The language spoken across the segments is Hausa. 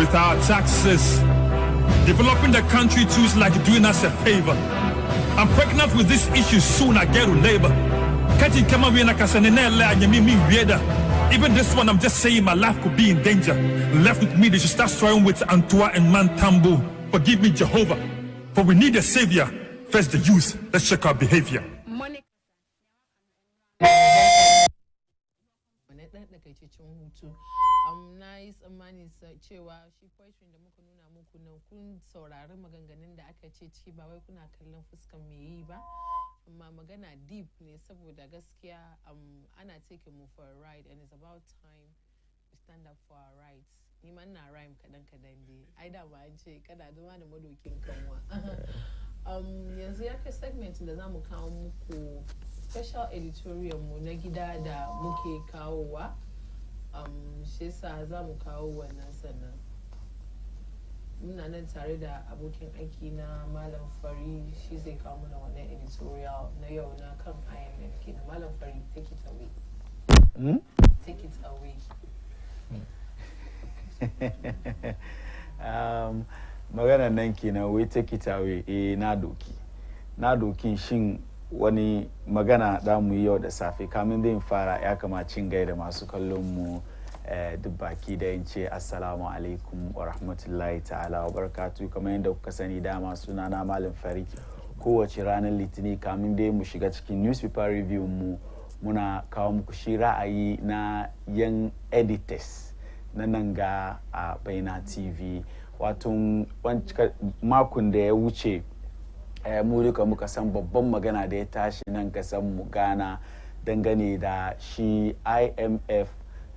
with our taxes. Developing the country too is like doing us a favor. I'm pregnant with this issue soon, I get to labor. Even this one, I'm just saying my life could be in danger. Left with me, they should start trying with Antoine and Mantambo. Forgive me, Jehovah, for we need a savior. First the youth, let's check our behavior. Nice amani cewa shi poetry da muka nuna muku nan kun saurari maganganun da aka ce ciki ba wai kuna kallon fuskan me yi ba amma magana deep ne saboda gaskiya ana taking mu for a ride and it's about time we stand up for our rights. Ni ma ina rhyme kadan dai ai da ba an ce kada zama da madokin kanwa. Yanzu ya kai segment da zamu kawo muku special editorial mu na gida da muke kawowa. Shi yasa za mu kawo wannan sannan muna nan tare da abokin aiki na Malam Fari shi zai kawo mana wannan editorial na yau na kan IMF kenan. Malam Fari, take it away. Take it away. Magana nan kenan wai take it away. Na doki shin wani magana da mu yau da safe kamin zai fara ya kamacin gaida masu kallon mu duk baki da yin ce assalamu alaikum wa rahmatullahi ta'ala wa barakatuh. Kamar yadda kuka sani dama suna na Malam Fari, kowace ranar litini kamin dai mu shiga cikin newspaper review mu muna kawo muku shi ra'ayi na yan editors na nan ga a Baina TV. Wato makon da ya wuce mu duka muka san babban magana da ya tashi nan kasan mu Ghana dangane da shi IMF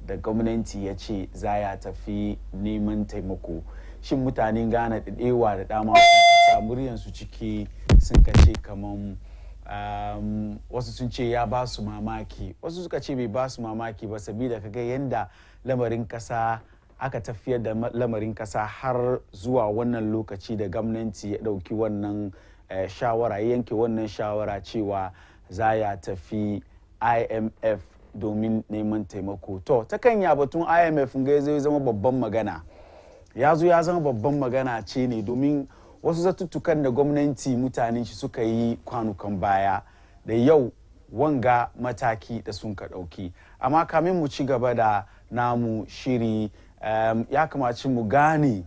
da gwamnati ya ce za ya tafi neman taimako. Shin mutanen Ghana da dewa da dama sun samu riyansu ciki sun kace kaman wasu sun ce ya ba su mamaki, wasu suka ce bai ba su mamaki ba saboda kaga yanda lamarin kasa aka tafiyar da lamarin kasa har zuwa wannan lokaci da gwamnati ya dauki wannan shawara, yanke wannan shawara cewa za ya tafi IMF domin neman taimako. To ta kan ya batun IMF ga zai zama babban magana, ya zama babban magana ce ne domin wasu zatuttukan da gwamnati mutanen shi suka yi kwanukan baya da yau wanga mataki da sun ka dauki. Amma kamin mu ci gaba da namu shiri ya kamaci mu gane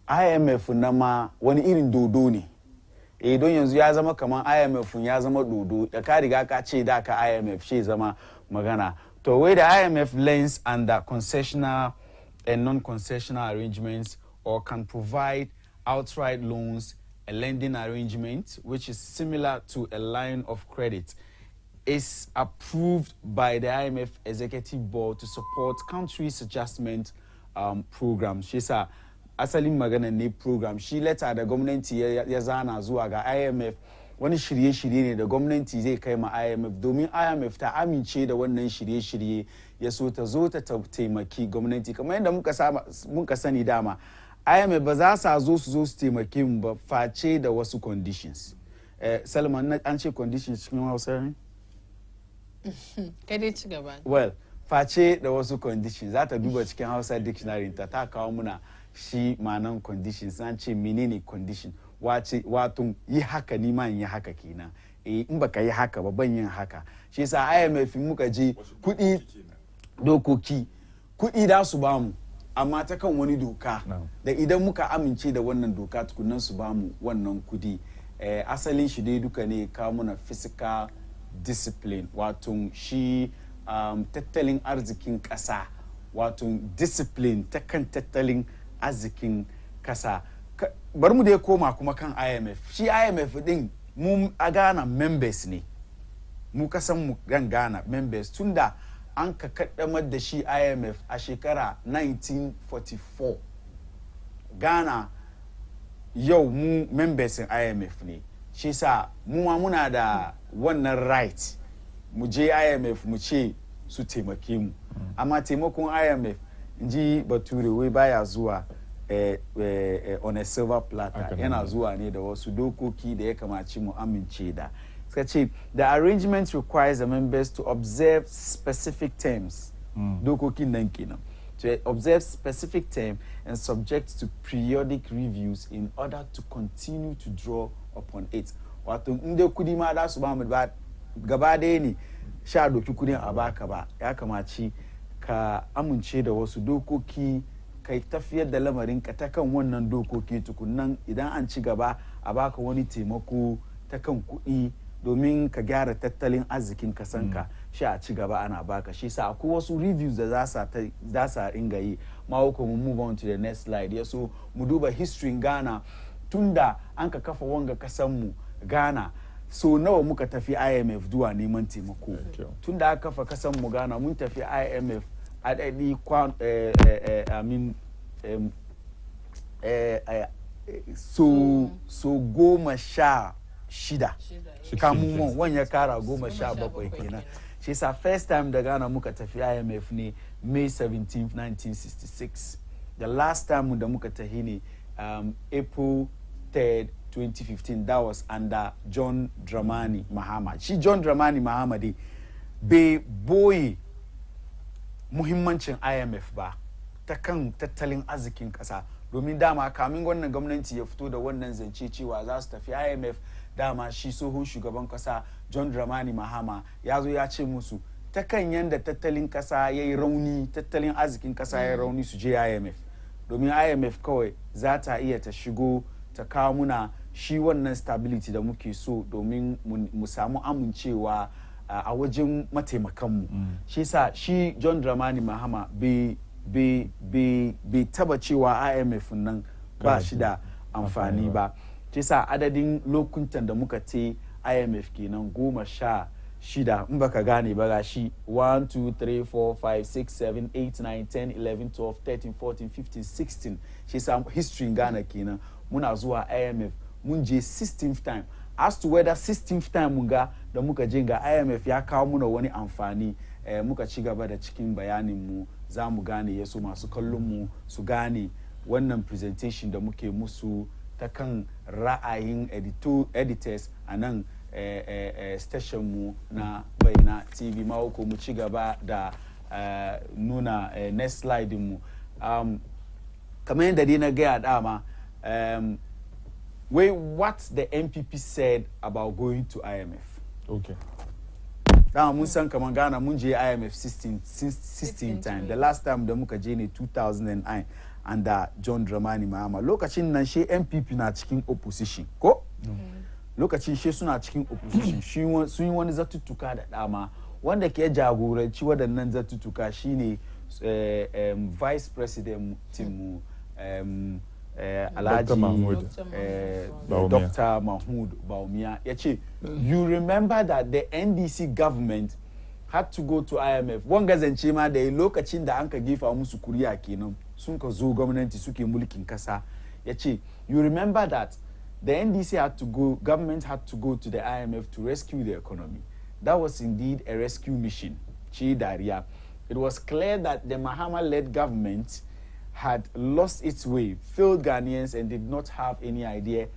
IMF na ma wani irin dodo ne. Don yanzu ya zama kaman IMF ya zama dodo da ka riga ka ce da ka IMF shi zama magana. To where the IMF lends under concessional and non-concessional arrangements or can provide outright loans, a lending arrangement which is similar to a line of credit is approved by the IMF Executive Board to support countries' adjustment programs. Shi sa asalin magana ne program. Shi letter da gwamnati ya zana zuwa ga IMF wani shirye-shirye ne da gwamnati zai kai ma IMF domin IMF ta amince da wannan shirye-shirye ya so ta zo ta taimaki gwamnati. Kamar yadda muka sani dama IMF ba za su zo su taimake mu ba face da wasu conditions. Salman an ce conditions cikin Hausa ne? Kai ci gaba. Well, face da wasu conditions za ta duba cikin Hausa dictionary ta kawo muna shi manan conditions. An ce menene condition? Wato yi haka ni ma yi haka kenan. In baka yi haka ba ban yin haka. Shi yasa IMF muka je kudi dokoki kudi da su bamu amma ta kan wani doka da idan muka amince da wannan doka tukunan su bamu wannan kudi. Asalin shi dai duka ne kawo muna physical discipline, wato shi tattalin arzikin kasa, wato discipline ta kan tattalin arzikin kasa. Bari mu dai koma kuma kan IMF. Shi IMF din mu a Ghana members ne, mu kasan mu Ghana members tunda an ka kaddamar da shi IMF a shekara 1944. Ghana yau mu members in IMF ne. Shi sa mu ma muna da wannan right mu je IMF mu ce su taimake mu. Amma taimakon IMF inji Bature wai baya zuwa on a silver platter, yana zuwa ne da wasu dokoki da ya kamaci mu amince da. Suka ce the arrangement requires the members to observe specific terms. Dokokin nan kenan. to observe specific term and subject to periodic reviews in order to continue to draw upon it. Wato inda kudi ma da su ba mu ba gaba ɗaya ne sha doki kudin a baka ba, ya kamaci ka amince da wasu dokoki kai tafiyar da lamarin ka ta kan wannan dokoki tukunnan idan an ci gaba a baka wani taimako ta kan kuɗi domin ka gyara tattalin arzikin kasanka shi a ci gaba ana baka shi sa akwai wasu reviews da za sa ringa yi ma ko mu move on to the next slide ya so mu duba history Ghana tunda an ka kafa wanga kasan mu Ghana so nawa muka tafi IMF duwa neman taimako tunda aka kafa kasan mu Ghana mun tafi IMF adadi so 16 kamun wani ya kara 17 kenan shi sa first time da Ghana muka tafi IMF ne May 17th 1966 the last time da muka tafi ne April 3rd 2015 that was under John Dramani Mahama shi John Dramani Mahama dai bai boye muhimmancin IMF ba ta kan tattalin arzikin kasa domin dama kamin wannan gwamnati ya fito da wannan zance cewa za su tafi IMF dama shi tsohon shugaban kasa John Dramani Mahama ya zo ya ce musu ta kan yanda tattalin kasa ya yi rauni tattalin arzikin kasa ya yi rauni su je IMF domin IMF kawai za ta iya ta shigo ta kawo muna shi wannan stability da muke so domin mu samu amincewa a wajen mataimakanmu shi sa shi John Dramani Mahama bai taba cewa IMF nan ba shi da amfani ba shi sa adadin lokutan da muka te IMF kenan 16 in baka gane ba ga shi 1 2 3 4 5 6 7 8 9 10 11 12 13 14 15 16 shi sa history Ghana kenan muna zuwa IMF mun je 16th time as to whether 16th time mun ga da muka je ga IMF ya kawo muna wani amfani muka ci gaba da cikin bayanin mu za mu gane yaso masu kallon mu su gane wannan presentation da muke musu ta kan ra'ayin editors a nan station mu na Bayyana TV mako mu ci gaba da nuna next slide mu kamar yadda dai na gaya dama what the NPP said about going to IMF. Okay. Now mun san kaman Ghana mun je IMF 16 time. The last time da muka je ne 2009 under John Dramani Mahama. Lokacin nan she NPP na cikin opposition. Ko? Lokacin she suna cikin opposition. Sun yi wani zatuttuka da dama wanda ke jagoranci waɗannan zatuttuka shine vice president mu Alhaji Dr. Mahmoud Bawumia yace you remember that the NDC government had to go to IMF wanga zance ma da lokacin da anka gifa musu kuriya kenan sun ka zo gwamnati suke mulkin kasa yace you remember that the NDC government had to go to the IMF to rescue the economy. That was indeed a rescue mission. Chi Daria. It was clear that the Mahama-led government had lost its way, failed Ghanaians, and did not have any idea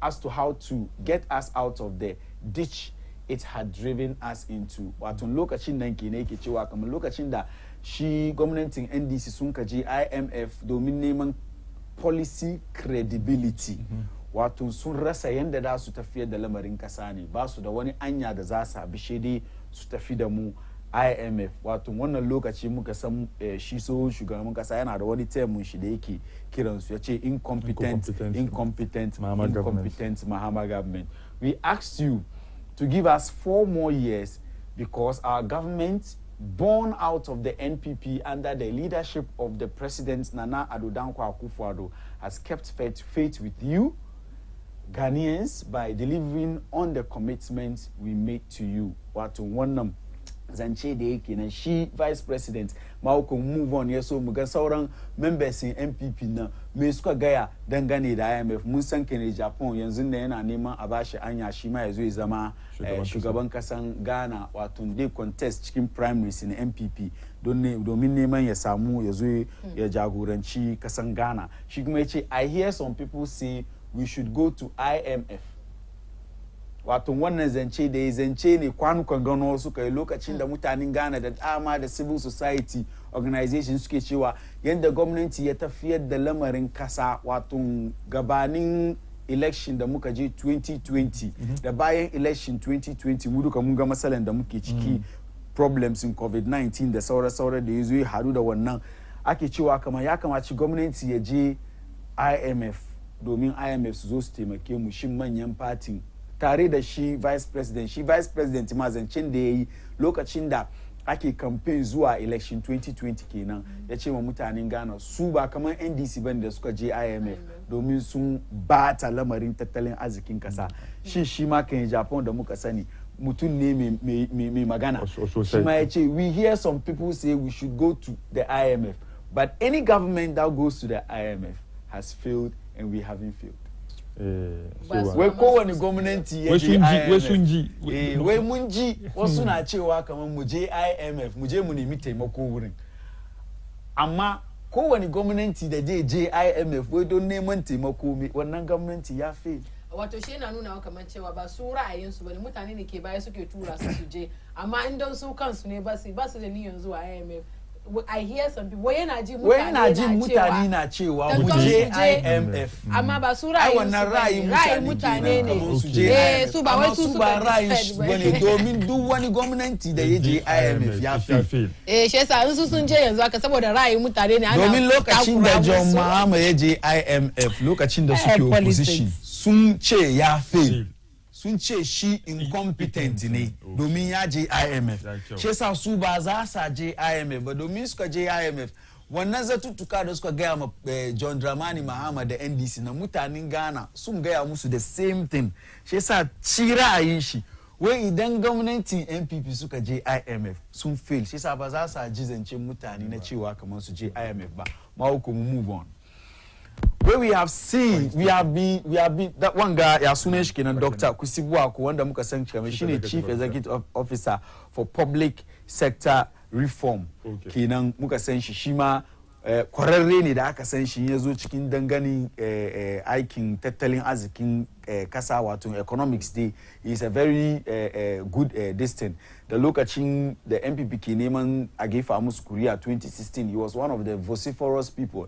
as to how to get us out of the ditch it had driven us into. Wato lokacin nan ke ne yake cewa kamar lokacin da shi gwamnatin NDC sun kaje IMF domin neman policy credibility. Wato sun rasa yanda da su tafiyar da lamarin kasa ne, ba su da wani anya da za su bishe dai su tafi da mu IMF. Wato wannan lokaci muka san shi so shugaban kasa yana da wani term shi da yake kiran su yace incompetent Mahama government. We asked you to give us 4 more years because our government born out of the NPP under the leadership of the President Nana Addo Dankwa Akufo-Addo has kept faith with you Ghanaians by delivering on the commitments we made to you. Wato wannan zance da yake na shi vice president mako move on yaso mu ga sauran members in NPP na me suka gaya dangane da IMF mun san kene Japan yanzu ne yana neman a bashi anya shi ma yazo ya zama shugaban kasan Ghana wato dai contest cikin primaries in NPP domin neman ya samu yazo ya jagoranci kasan Ghana. Shi kuma yace I hear some people say we should go to IMF. wato wannan zance da ya zance ne kwanukan gano suka yi lokacin da mutanen Ghana da dama da civil society organization suke cewa yadda gwamnati ya tafiyar da lamarin kasa wato gabanin election da muka je 2020 da bayan election 2020 mu duka mun ga matsalan da muke ciki problems in covid-19 da saura da ya zo ya haɗu da wannan ake cewa kamar ya kamaci gwamnati ya je IMF domin IMF su zo su taimake mu shin manyan fatin tare da shi vice president ma zancen da ya yi lokacin da ake campaign zuwa election 2020 kenan ya ce ma mutanen Ghana su ba kamar NDC bane da suka je IMF domin sun bata lamarin tattalin arzikin kasa shi ma kan Japan da muka sani mutum ne mai magana shi ma ya ce we hear some people say we should go to the IMF but any government that goes to the IMF has failed and we haven't failed. Wai kowane gwamnati ya je IMF wai mun ji wasu na cewa kamar mu je IMF mu je mu nemi taimako wurin amma kowane gwamnati da je IMF wai don neman taimako wannan gwamnati ya fail. Wato shi yana nuna kamar cewa ba su ra'ayinsu bane mutane ne ke baya suke tura su je amma in don su kansu ne ba su da niyyar zuwa IMF. I hear some people yana ji mutane na cewa mu je IMF amma ba su ra'ayin mutane ne su ba wai su ra'ayin bane domin duk wani gwamnati da ya je IMF ya fi shi yasa in su sun je yanzu aka saboda ra'ayin mutane ne ana domin lokacin da John Mahama ya je IMF lokacin da suke opposition sun ce ya fail sun ce shi incompetent ne domin ya je IMF shi yasa su ba za sa je IMF ba domin suka je IMF wannan zatuttuka da suka gaya ma John Dramani Mahama da NDC na mutanen Ghana sun gaya musu the same thing shi yasa ci ra'ayin shi wai idan gwamnatin NPP suka je IMF sun fail shi yasa ba za sa ji zancen mutane na cewa kamar su je IMF ba ma hukumu move on. Where we have been that one guy ya sunan shi kenan Dr. Kusibuako wanda muka san kamar shine Chief Executive Officer for Public Sector Reform kenan muka san shi ma kwararre ne da aka san shi ya zo cikin danganin aikin tattalin arzikin kasa wato economics day is a very good distant da lokacin da NPP ke neman a gefa musu kuriya 2016 he was one of the vociferous people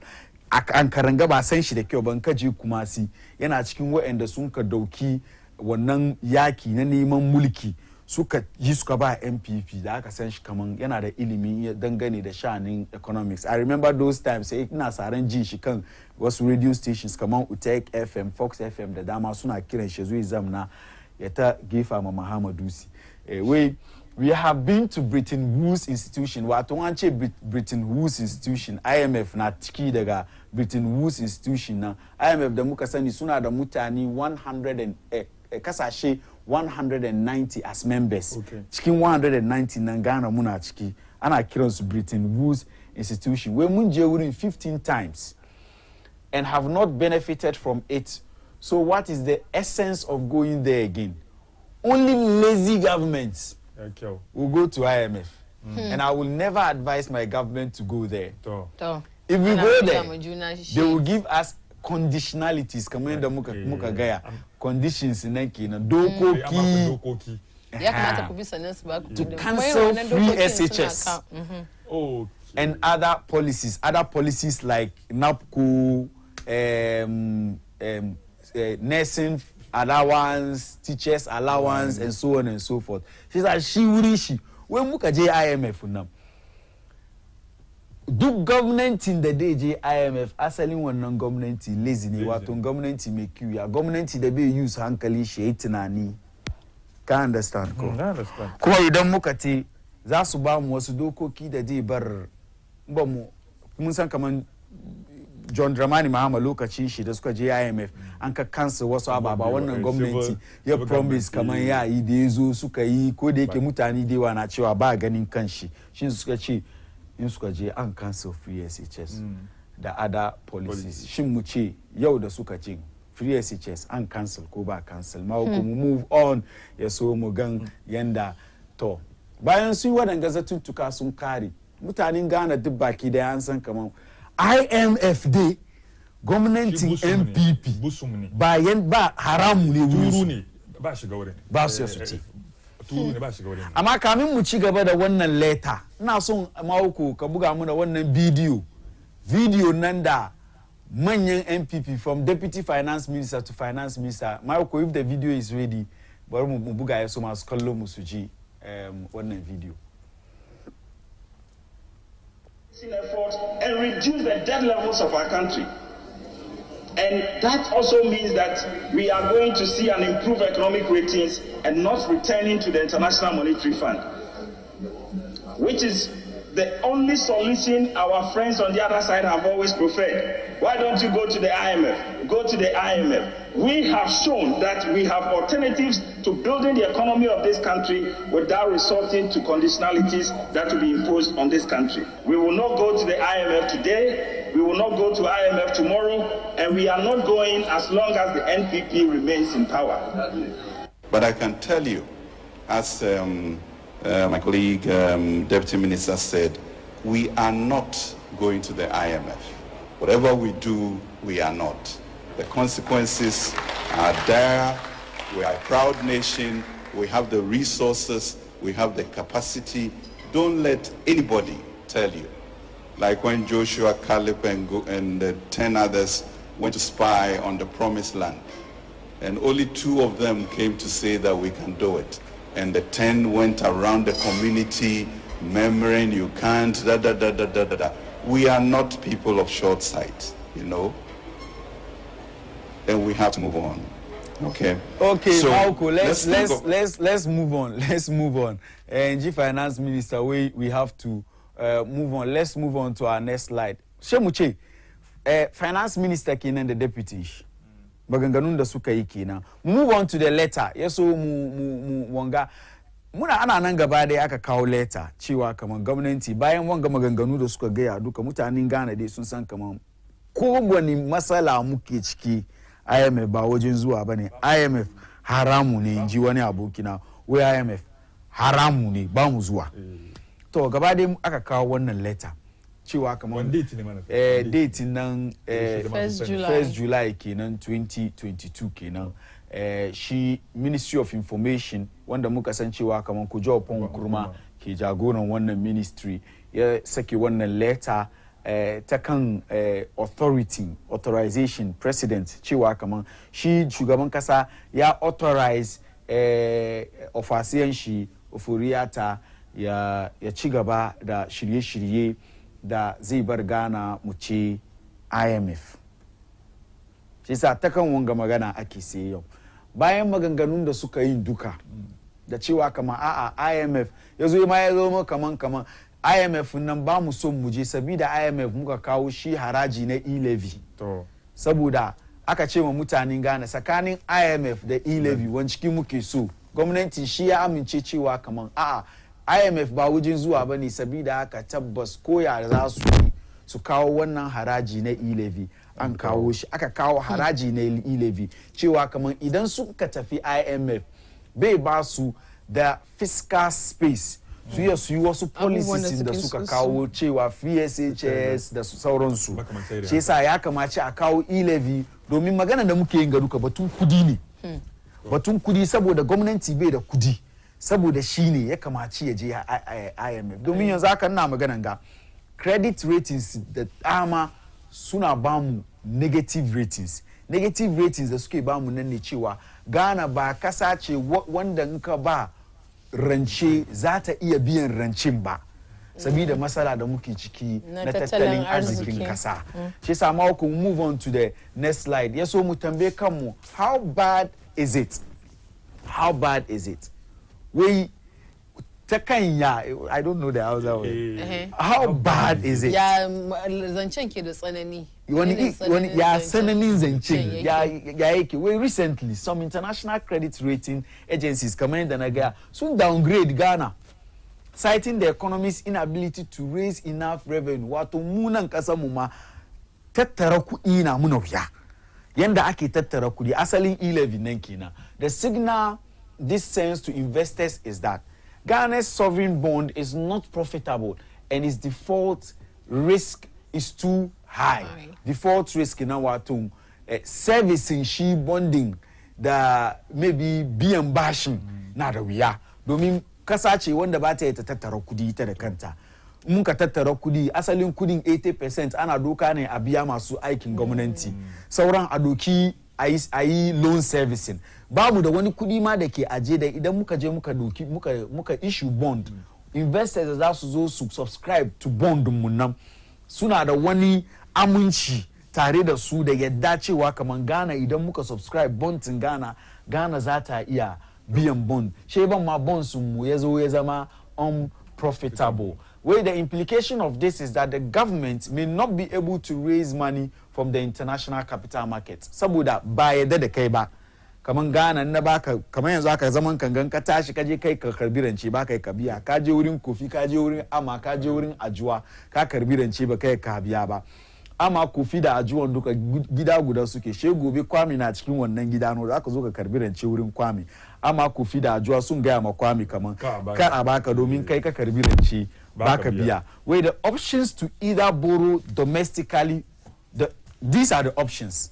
an karanga ba san shi da kyau ban kaje Kumasi yana cikin waɗanda sun ka dauki wannan yaki na neman mulki suka ba MPP da aka san shi kaman yana da ilimi dangane da shanin economics. I remember those times sai ina saran jin shi kan wasu radio stations kaman Utek FM, Fox FM da dama suna kiran shi zuwa zamna ya ta gefa ma Muhammadu we have been to Bretton Woods institution wato an ce Bretton Woods institution IMF na ciki daga Bretton Woods institution na IMF da muka sani suna da mutane 100 kasashe 190 as members cikin 190 nan Ghana muna ciki ana kiransu Bretton Woods institution wai mun je wurin 15 times and have not benefited from it. So what is the essence of going there again? Only lazy governments will go to IMF. And I will never advise my government to go there. If we go there, they will give us conditionalities. Kamar da muka gaya conditions nan kenan dokoki to cancel free SHS and other policies like NAPCO, nursing allowance, teachers allowance, and so on and so forth. She said she when muka je IMF nan duk gwamnatin da dai je IMF asalin wannan gwamnati lazy ne wato gwamnati mai kiwiya gwamnati da bai use hankali shi yayi tunani ka understand ko kuma idan muka ce za su ba mu wasu dokoki da zai bar ba mu mun san kaman John Dramani Mahama lokacin shi da suka je IMF an ka cancel wasu ababa wannan gwamnati ya promise kaman ya yi da yazo suka yi ko da yake mutane da yawa na cewa ba ganin kanshi shin suka ce in suka je an cancel free SHS da other policies shin mu ce yau da suka ce free SHS an cancel ko ba cancel ma ko mu move on ya so mu gan yanda to bayan su wadanga zatuttuka sun kare mutanen Ghana duk baki da an san kaman IMF dai gwamnatin MPP ba haramu ne wuri ba shiga wurin ba su yasu ci turu ne ba shiga wurin amma kamin mu ci gaba da wannan letter ina son mauko ka buga mana wannan video nan da manyan MPP from deputy finance minister to finance minister mauko if the video is ready bari mu buga ya so masu kallo mu su ji wannan video effort and reduce the debt levels of our country. And that also means that we are going to see an improved economic ratings and not returning to the International Monetary Fund, which is the only solution our friends on the other side have always preferred. Why don't you go to the IMF? Go to the IMF. We have shown that we have alternatives to building the economy of this country without resorting to conditionalities that will be imposed on this country. We will not go to the IMF today. We will not go to IMF tomorrow, and we are not going as long as the NPP remains in power. But I can tell you, as my colleague, Deputy Minister said, we are not going to the IMF. Whatever we do, we are not. The consequences are there. We are a proud nation. We have the resources. We have the capacity. Don't let anybody tell you. Like when Joshua, Caleb, and 10 others went to spy on the promised land. And only 2 of them came to say that we can do it. And the 10 went around the community murmuring, you can't, da da da da da da da. We are not people of short sight, you know. And we have to move on. Okay. Okay, so Malco, let's move on. Let's move on. And G Finance Minister, we have to move on. Let's move on to our next slide. Shemuche, Finance Minister kenan the deputy. Maganganun da suka yi kenan. Move on to the letter. Yeso mu wanga. Muna ana nan gaba dai aka kawo letter cewa kaman gwamnati bayan wanga maganganu da suka gaya duka mutanen Ghana dai sun san kaman kowane matsala muke ciki IMF ba wajen zuwa bane. IMF haramu ne inji wani abokina. We IMF haramu ne ba mu zuwa. To gaba dai aka kawo wannan letter cewa kaman date nan 1st July kenan 2022 kenan. Shi Ministry of Information wanda muka san cewa kaman Kujo Pon Kurma ke jagoran wannan ministry ya saki wannan letter ta kan authorization president cewa kaman shi shugaban kasa ya authorize ofasiyan shi ofuriyata ya ci gaba da shirye-shirye da zai bar Ghana mu ce IMF. Shi sa ta kan wanga magana ake sai yau. Bayan maganganun da suka yi duka da cewa kaman IMF yazo ma yazo kaman IMF nan ba mu son mu je saboda IMF muka kawo shi haraji na e-levy. Saboda aka ce wa mutanen Ghana tsakanin IMF da e-levy wani ciki muke so. Gwamnati shi ya amince cewa kaman IMF ba wajen zuwa bane saboda aka tabbas koya za su kawo wannan haraji na e-levy. An kawo shi aka kawo haraji na e-levy cewa kaman idan suka tafi IMF bai ba su da fiscal space su yi wasu policies da suka kawo cewa FSHS da sauransu. Shi yasa ya kamace a kawo e-levy domin magana da muke yin garuka batun kudi ne. Batun kudi saboda gwamnati bai da kudi saboda shi ne ya kamace ya je IMF domin yanzu haka ina maganan ga credit ratings da dama suna bamu negative ratings da suke bamu nan ne cewa Ghana ba kasa ce wanda nka ba rance za ta iya biyan rancin ba saboda matsala da muke ciki na tattalin arzikin kasa. Shi yasa ma ku move on to the next slide. Yaso mu tambaye kanmu how bad is it? Wai ta kanya I don't know the Hausa way. How bad is it? Ya zancen ke da tsanani. Wani ya tsananin zancen ya yake. Wai recently some international credit rating agencies kamar yadda na gaya sun downgrade Ghana citing the economy's inability to raise enough revenue. Wato munan kasar mu ma tattara kuɗi na muna wuya. Yanda ake tattara kuɗi asalin e-levy nan kenan. The signal this sends to investors is that Ghana's sovereign bond is not profitable and its default risk is too high. Default risk na wato servicing shi bonding da maybe biyan bashin na da wuya domin kasa ce wanda ba ta yi ta tattara kudi ita da kanta mun ka tattara kudi asalin kudin 80% ana doka ne a biya masu aikin gwamnati sauran a doki a yi loan servicing babu da wani kudi ma da ke aje da idan muka je muka issue bond investors za su zo su subscribe to bond mun nan suna da wani aminci tare da su da yadda cewa kamar Ghana idan muka subscribe bondin Ghana za ta iya biyan bond ban ma bonds mu ya zo ya zama unprofitable. Where the implication of this is that the government may not be able to raise money from the international capital market saboda ba yadda da kai ba kaman Ghana na baka kaman yanzu aka zaman kangan ka tashi kaje kai ka karbi rance ba kai ka biya ka je wurin kofi ka je wurin ama ka je wurin ajuwa ka karbi rance ba kai ka biya ba ama kofi da ajuwan duka gida guda suke she gobe Kwame na cikin wannan gida no zaka zo ka karbi rance wurin Kwame ama kofi da ajuwa sun gaya ma Kwame kaman ka a baka domin kai ka karbi rance baka biya. Where the options to either borrow domestically these are the options.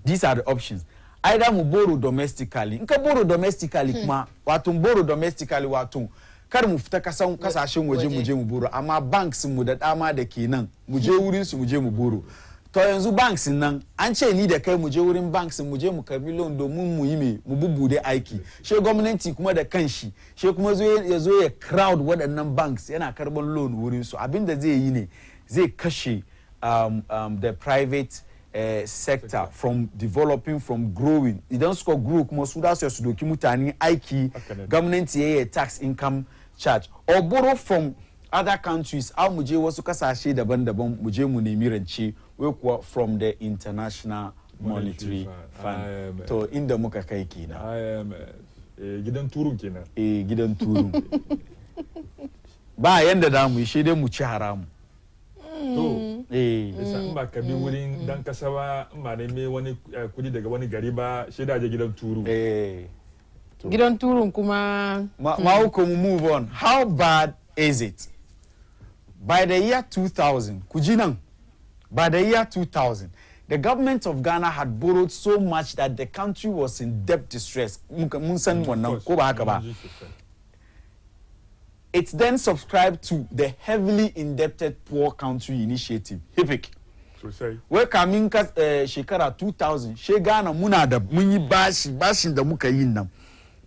These are the options. Either mu borrow domestically. Nka borrow domestically kuma wato borrow domestically wato kar mu fita kasashen waje mu je mu borrow amma banks mu da dama da kenan mu je wurin su mu je mu borrow. To yanzu banks nan an ce ni da kai mu je wurin banks mu je mu karbi loan domin mu yi mu bubude aiki. She gwamnati kuma da kanshi she kuma ya zo ya crowd waɗannan banks yana karban loan wurin su abinda zai yi ne zai kashe the private sector from developing from growing idan suka grow kuma su da su doki mutane aiki gwamnati yayi tax income charge or borrow from other countries au mu je wasu kasashe daban-daban mu je mu nemi rance wai kuwa from the international monetary fund to inda muka kai kenan gidan turun kenan gidan turun ba yanda da mu shi dai mu ci haramu to isa in ba ka bi wurin dan kasa ba in ba ne wani kudi daga wani gari ba shi da je gidan turu gidan turun kuma ma ko move on. How bad is it? By the year 2000 kujinan by the year 2000 the government of Ghana had borrowed so much that the country was in debt distress. Mun san wannan ko ba haka ba. It then subscribed to the heavily indebted poor country initiative HIPIC. Wai kamin shekara 2000 she Ghana muna da mun yi bashin da muka yi nan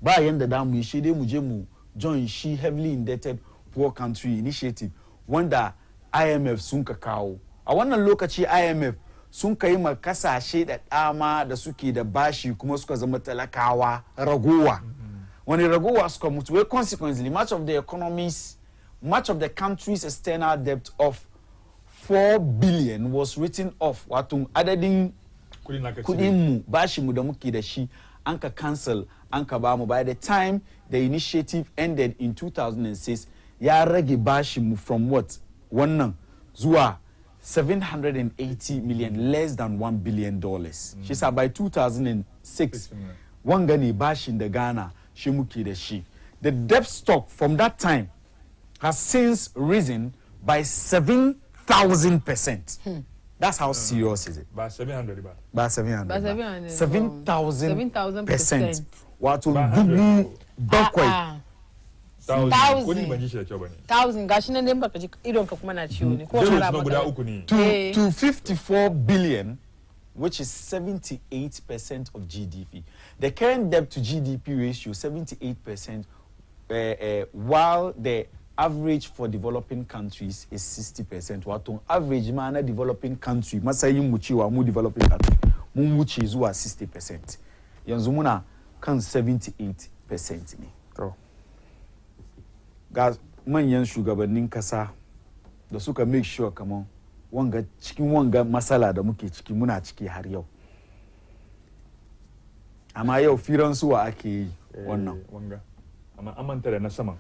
ba yanda da mu yi shi dai mu je mu join shi heavily indebted poor country initiative wanda IMF sun ka kawo a wannan lokaci IMF sun kai ma kasashe da dama da suke da bashi kuma suka zama talakawa ragowa wani ragowa suka mutu wai consequently much of the country's external debt of 4 billion was written off wato adadin kudin mu bashi mu da muke da shi an ka cancel an ka ba mu by the time the initiative ended in 2006 ya rage bashi mu from what wannan zuwa 780 million less than $1 billion. She said by 2006 wanga ne bashin da Ghana shi muke da shi. The debt stock from that time has since risen by 7,000%. That's how serious is it? By 700 ba. By 700. 7,000%. Wato dubu bakwai. 1,000 gashi nan baka ji idon ka kuma na ciwo ne ko guda uku ne to 54 billion which is 78% of GDP. The current debt to GDP ratio 78% while the average for developing countries is 60%. Wato average ma na developing country masayin mu cewa mu developing country mun wuce zuwa 60%. Yanzu muna kan 78% ne. Ga manyan shugabannin kasa da suka make sure kaman wanga cikin wanga masala da muke ciki muna ciki har yau amma yau firan suwa ake yi wannan wanga amma amanta da na sama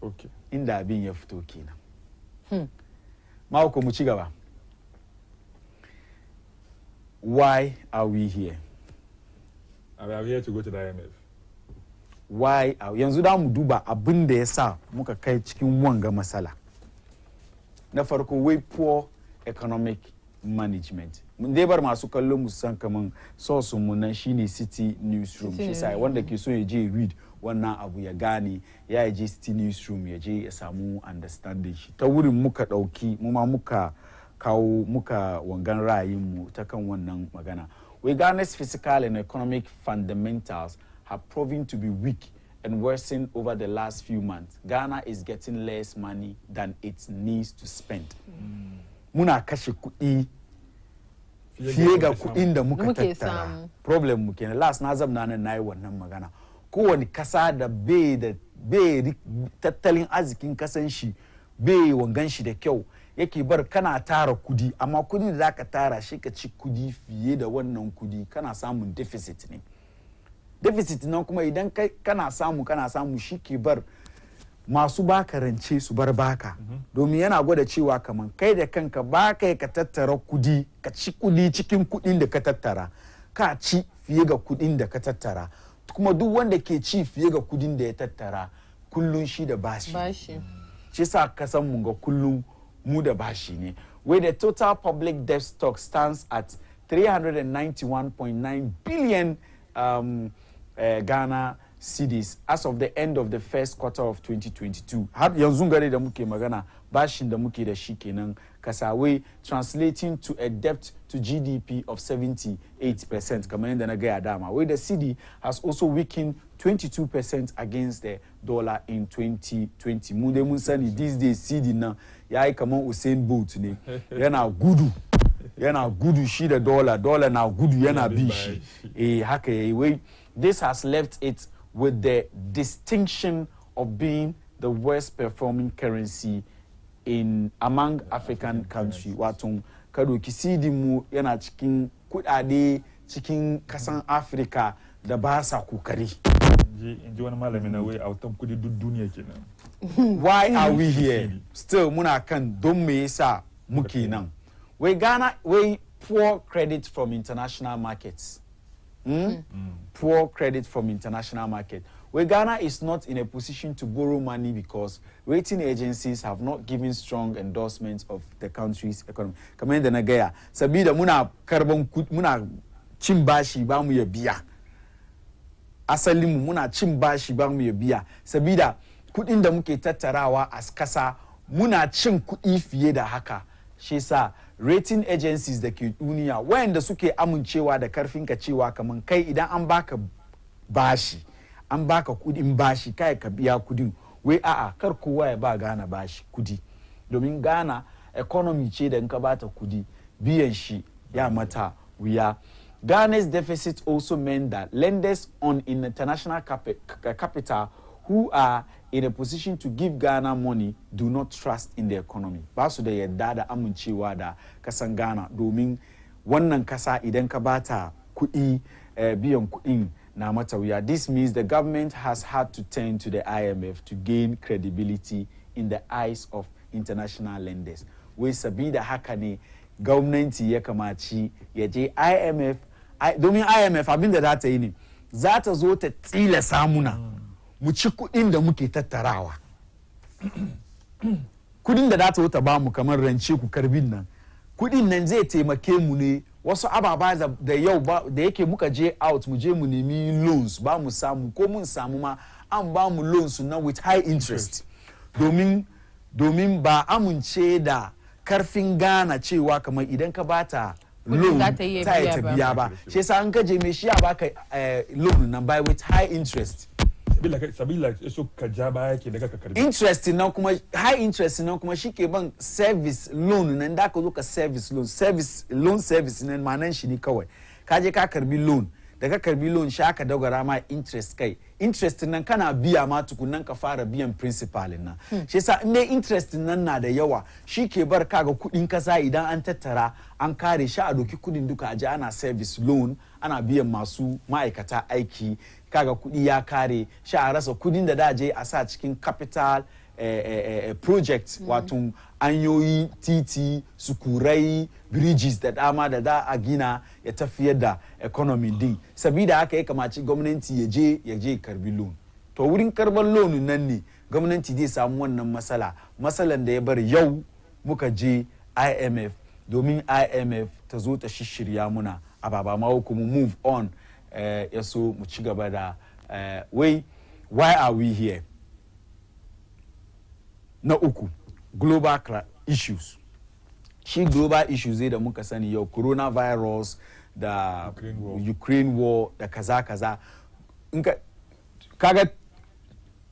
okay inda abin ya fito kenan ma ko mu ci gaba. Why are we here? We are here to go to the IMF. Why yanzu da mu duba abin da ya sa muka kai cikin wanga masala na farko wai poor economic management mun dai bar masu kallon mu san kaman source mu nan shine City Newsroom shi sai wanda ke so ya je read wannan abu ya gane ya je City Newsroom ya je ya samu understanding shi ta wurin muka dauki mu ma muka kawo muka wangan ra'ayin mu ta kan wannan magana. Ghana's physical and economic fundamentals have proven to be weak and worsened over the last few months. Ghana is getting less money than it needs to spend. Muna kashe kuɗi fiye ga kuɗin da muka tattara. Problem mu kenan. Last na zamna nan nayi wannan magana. Kowane kasa da bai tattalin arzikin kasan shi bai wangan shi da kyau yake bar kana tara kudi amma kudi da zaka tara shi ka ci kudi fiye da wannan kudi kana samun deficit ne. Deficit nan kuma idan kai kana samu shi ke bar masu baka rance su bar baka domin yana gwada cewa kaman kai da kanka baka ka tattara kudi ka ci kudi cikin kudin da ka tattara ka ci fiye ga kudin da ka tattara kuma duk wanda ke ci fiye ga kudin da ya tattara kullun shi da bashi shi sa kasan mu ga kullun mu da bashi ne where the total public debt stock stands at 391.9 billion Ghana cedis as of the end of the first quarter of 2022. Har yanzu gare da muke magana bashin da muke da shi kenan kasawai translating to a debt to GDP of 78% kamar yadda na gaya dama. Where the cedi has also weakened 22% against the dollar in 2020. Mu dai mun sani these days cedi nan yayi kamar Usain Bolt ne yana gudu shi da dollar na gudu yana bin shi haka yayi wai this has left it with the distinction of being the worst performing currency in among African countries. Wato kadoki cedi mu yana cikin kudade cikin kasan Africa da ba sa kokari. Inji wani malami na wai autan kudi duk duniya kenan. Why are we here? Still muna kan don me yasa muke nan. Wai Ghana wai poor credit from international markets. Poor credit from international market. Where Ghana is not in a position to borrow money because rating agencies have not given strong endorsements of the country's economy. Kamar yadda na gaya, sabida muna cin bashi ba mu ya biya. Asalin mu muna cin bashi ba mu ya biya. Sabida kudin da muke tattarawa a kasa muna cin kudi fiye da haka. Shi sa rating agencies da ke duniya wayanda suke amincewa da karfin ka cewa kaman kai idan an baka bashi an baka kudin bashi kai ka biya kudin wai a'a kar kowa ya ba Ghana bashi kudi domin Ghana economy ce da in ka bata kudi biyan shi ya mata wuya. Ghana's deficit also meant that lenders on international capital who are in a position to give Ghana money do not trust in the economy. Ba su da yadda da amincewa da kasan Ghana domin wannan kasa idan ka bata kuɗi biyan kuɗin na mata wuya. This means the government has had to turn to the IMF to gain credibility in the eyes of international lenders. Wai sabida haka ne gwamnati ya kamaci ya je IMF domin IMF abin da za ta yi ne za ta zo ta tsila samuna mu ci kudin da muke tattarawa kudin da za ta wuta ba mu kamar rance ku karbin nan kudin nan zai taimake mu ne wasu ababa da yau da yake muka je out mu je mu nemi loans ba mu samu ko mun samu ma an ba mu loans na with high interest domin ba amince da karfin Ghana cewa kamar idan ka bata loan ta biya ba shi yasa an kaje me shi ya baka loan nan by with high interest sabila so ka ja baya ke daga ka karbi interest nan kuma high interest nan kuma shike ban service loan nan da ka zo ka service loan service nan manan shi ne kawai ka je ka karbi loan da ka karbi loan shi aka dogara ma interest kai interest nan kana biya ma tukunan ka fara biyan principal nan shi yasa in dai interest nan na da yawa shike bar kaga kudin kasa idan an tattara an kare shi a doki kudin duka aje ana service loan ana biyan masu ma'aikata aiki kaga kudi ya kare shi a rasa kudin da daje a sa cikin capital project wato anyoyi titi sukurai bridges da dama da da a gina ya tafiyar da economy din sabida haka ya kamaci gwamnati ya je karbi loan to wurin karban loan nan ne gwamnati zai samu wannan masalan da ya bar yau muka je IMF domin IMF ta zo ta shishirya muna ababa ma kuma move on ya so mu ci gaba da why are we here? Na uku, global issues. Shi global issues da muka sani yau, coronavirus da Ukraine war da kaza. Kaga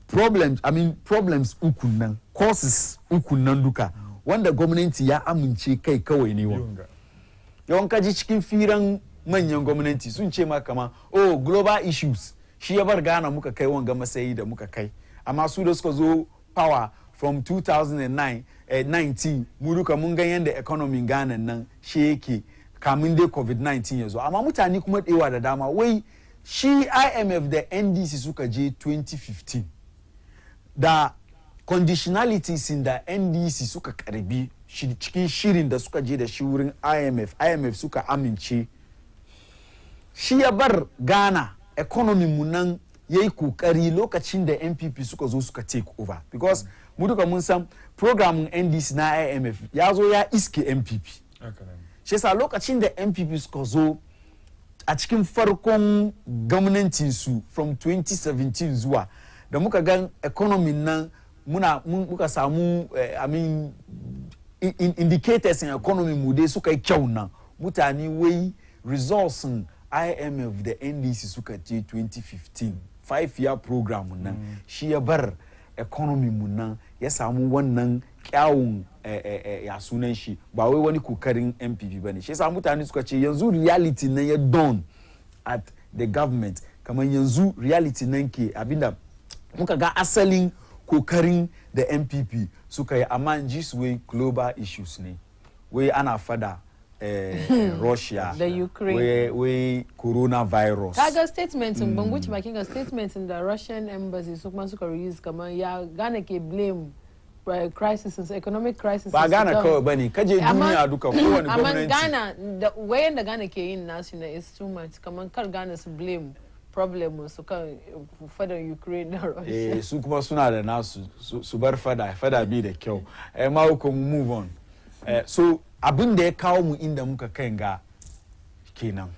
problems uku nan, causes uku nan duka, wanda gwamnati ya amince kai kawai ne wa. Yawan kaji cikin firan manyan gwamnati sun ce ma kama, oh, global issues, shi ya bar Ghana muka kai wanga masayi da muka kai. Amma su da suka zo power from 2019 mu duka mun ga yanda economy Ghana nan shi yake kamin dai COVID-19 ya zo. Amma mutane kuma dewa da dama wai shi IMF da NDC suka je 2015 da conditionalities in da NDC suka karbi cikin shirin da suka je da shi wurin IMF suka amince shi ya bar Ghana economy mu nan yayi kokari lokacin da NPP suka zo suka take over because mu duka mun san programin NDC na IMF ya zo ya iske NPP shi yasa lokacin da NPP suka zo a cikin farkon gwamnatin su from 2017 zuwa da muka gan economy nan muka samu indicators in economy mu dai suka yi kyau nan mutane wai results in IMF da NDC suka je 2015 5-year program nan shi ya bar economy mu nan ya samu wannan kyawun ya sunan shi ba wai wani kokarin MPP bane shi yasa mutane suka ce yanzu reality nan ya dawn at the government kamar yanzu reality nan ke abinda muka ga asalin kokarin da MPP suka yi amma ji su wai global issues ne wai ana fada Russia the Ukraine wai coronavirus kaga statement ban wuce bakin ga statement in the Russian embassy su kuma suka release kamar ya Ghana ke blame crisis economic crisis ba Ghana kawai bane kaje duniya duka kowane gwamnati amma Ghana da wayan da Ghana ke yin nasu na is too much kamar kar Ghana su blame problem su kan fada Ukraine da Russia su kuma suna da nasu su bar fada bi da kyau ma ko move on so abin da ya kawo mu inda muka kai ga kenan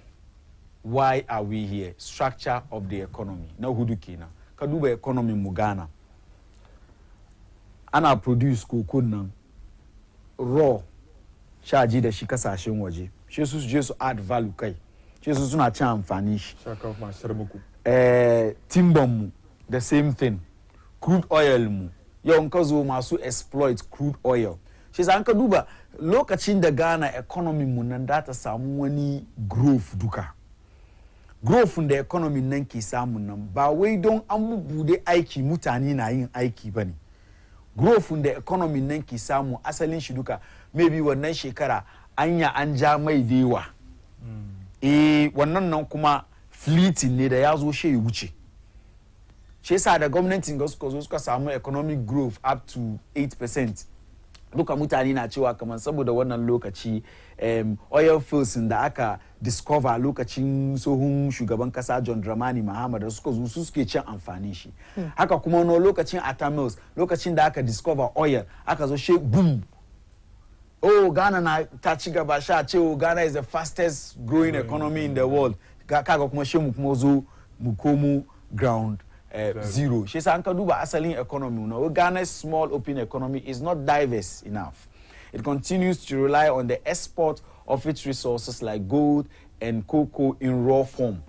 why are we here structure of the economy na hudu kenan ka duba economy mu Ghana ana produce cocoa nan raw shaji da shi kasashen waje shi su je su add value kai shi su suna cin amfani shi shaka ma shar muku timber mu the same thing crude oil mu yau ka zo masu exploit crude oil shi an ka duba lokacin da Ghana economy mu nan da ta samu wani growth duka growth da economy nan ke samu nan ba wai don an bude aiki mutane na yin aiki bane growth da economy nan ke samu asalin shi duka maybe wannan shekara anya an ja mai dewa wannan nan kuma fleeting ne da ya zo shi ya wuce shi yasa da gwamnatin ga suka zo suka samu economic growth up to 8% duka mutane na cewa kamar saboda wannan lokaci oil fields da aka discover lokacin tsohon shugaban kasa John Dramani Mahama da suka zo su suke cin amfani shi haka kuma no lokacin Atamils lokacin da aka discover oil aka zo she boom oh Ghana na ta ci gaba sha ce oh Ghana is the fastest growing economy in the world kaga kuma she mu kuma zo mu komo ground zero. She said, "Anka duba asalin economy. No, Ghana's small open economy is not diverse enough. It continues to rely on the export of its resources like gold and cocoa in raw form.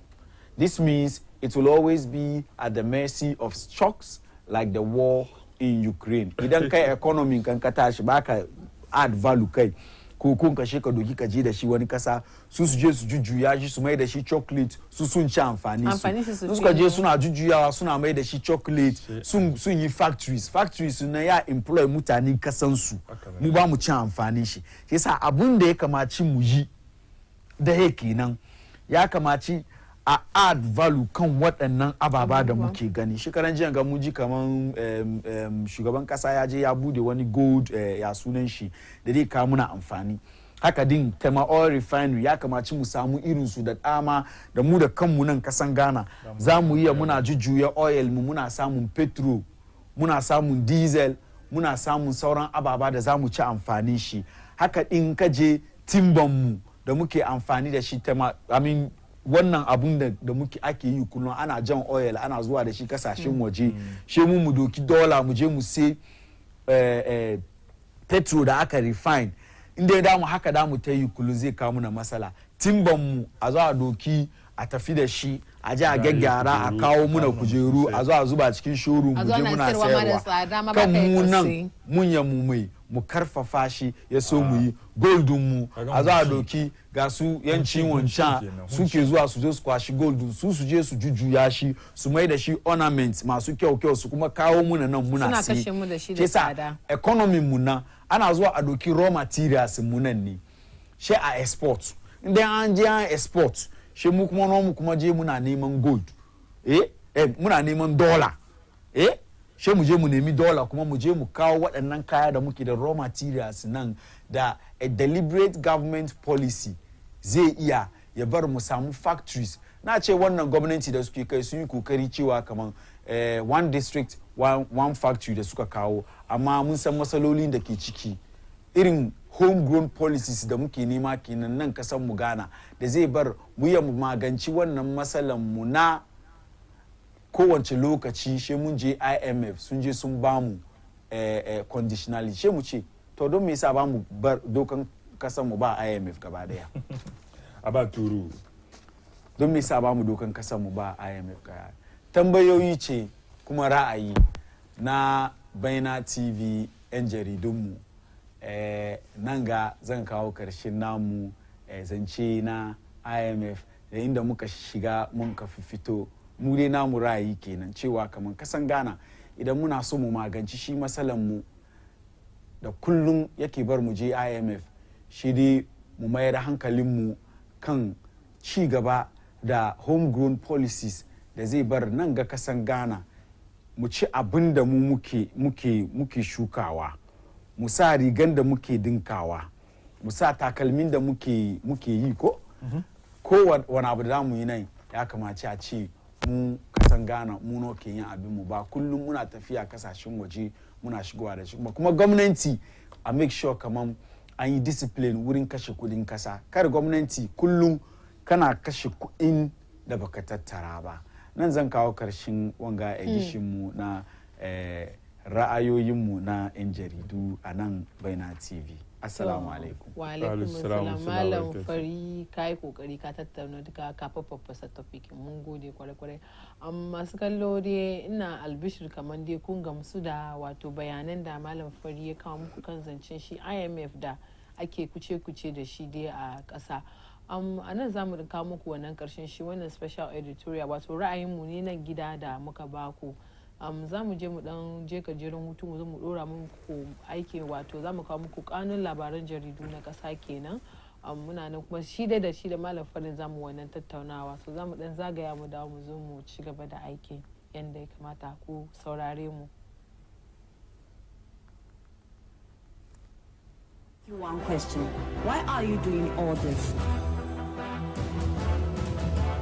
This means it will always be at the mercy of shocks like the war in Ukraine. Idan kai economy kan ka tashi baka add value kai kokon ka sheka doki ka je da shi wani kasa su je su jujjuya shi su mai da shi chocolate su sun ci amfani su suka je suna jujjuyawa suna mai da shi chocolate sun yi factories na ya employ mutane kasan su mu ba mu ci amfani shi yasa abun da ya kamaci mu yi da yake nan ya kamaci a add value kan waɗannan ababa da muke gani shekaran jiya ga muji kaman shugaban kasa ya je ya bude wani gold ya sunan shi da dai ka muna amfani haka din tema oil refinery ya kamaci mu samu irin su da dama da mu da kanmu nan kasan Ghana za mu iya muna jujjuya oil mu muna samun petrol muna samun diesel muna samun sauran ababa da za mu ci amfani shi haka din kaje timban mu da muke amfani da shi wannan abun da muke ake yi kullum ana jan oil ana zuwa da shi kasashen waje she mu doki dollar mu je mu sai petrol da aka refine inda da mu haka da mu ta yi kullum zai kawo muna matsala timban mu a zo a doki a tafi da shi a ji a gaggyara a kawo muna kujeru a zo a zuba cikin showroom mu je muna sayarwa kan mu nan mun ya mu mai mu karfafa shi ya so mu yi goldun mu a zo a doki ga su yan ciwon sha suke zuwa su je su kwashi goldun su je su jujuya shi su mai da shi ornaments masu kyau su kuma kawo muna nan muna sai kashe mu da shi da tsada economy mu na ana zuwa a doki raw materials mu nan ne she a export idan an je an export she mu kuma je muna neman gold muna neman dollar she mu je mu nemi dollar kuma mu je mu kawo waɗannan kaya da muke da raw materials nan da a deliberate government policy zai iya ya bar mu samu factories na ce wannan gwamnati da suke kai sun yi kokari cewa kaman one district one factory da suka kawo amma mun san matsalolin da ke ciki irin homegrown policies da muke nema kenan nan kasan mu Ghana da zai bar mu ya maganci wannan matsalan mu na kowace lokaci she mun je IMF sun je sun ba mu conditionally she mu ce to don me yasa ba mu bar dokan kasan mu ba IMF gaba daya aba turu don me yasa ba mu dokan kasan mu ba IMF gaba tambayoyi ce kuma ra'ayi na Baina TV yan jaridun mu nan ga zan kawo karshen namu zance na IMF da inda muka shiga mun ka fito mu dai namu ra'ayi kenan cewa kaman kasan Ghana idan muna so mu maganci shi matsalan mu da kullum yake bar mu je IMF shi dai mu mayar hankalin mu kan ci gaba da homegrown policies da zai bar nan ga kasan Ghana mu ci abin da mu muke shukawa mu sa rigan da muke dinkawa mu sa takalmin da muke yi ko wani abu da mu yi nan ya kamace a ce mu kasan Ghana mu no ke yin abin mu ba kullum muna tafiya kasashen waje muna shigowa da shi kuma gwamnati a make sure kaman an yi discipline wurin kashe kudin kasa kar gwamnati kullum kana kashe kudin da baka tattara ba nan zan kawo karshen wanga edition mu na ra'ayoyin mu na yan jaridu a nan Baina TV. Assalamu alaikum. Wa alaikum assalam. Malam Fari kai kokari ka tattauna duka ka faffasa topic mun gode kwarai amma su kallo dai ina albishir kaman dai kun gamsu da wato bayanan da Malam Fari ya kawo muku kan zancen shi IMF da ake kuce da shi dai a ƙasa. A nan za mu kawo muku wannan karshen shi wannan special editorial wato ra'ayinmu ne nan gida da muka baku. Za mu je mu dan je gajeren hutu mu zo mu dora muku aiki wato za mu kawo muku kanun labaran jaridu na kasa kenan muna nan kuma shi da Malam Farin za mu wannan tattaunawa so za mu dan zagaya mu dawo mu zo mu ci gaba da aiki yanda ya kamata ku saurare mu. One question, why are you doing all this?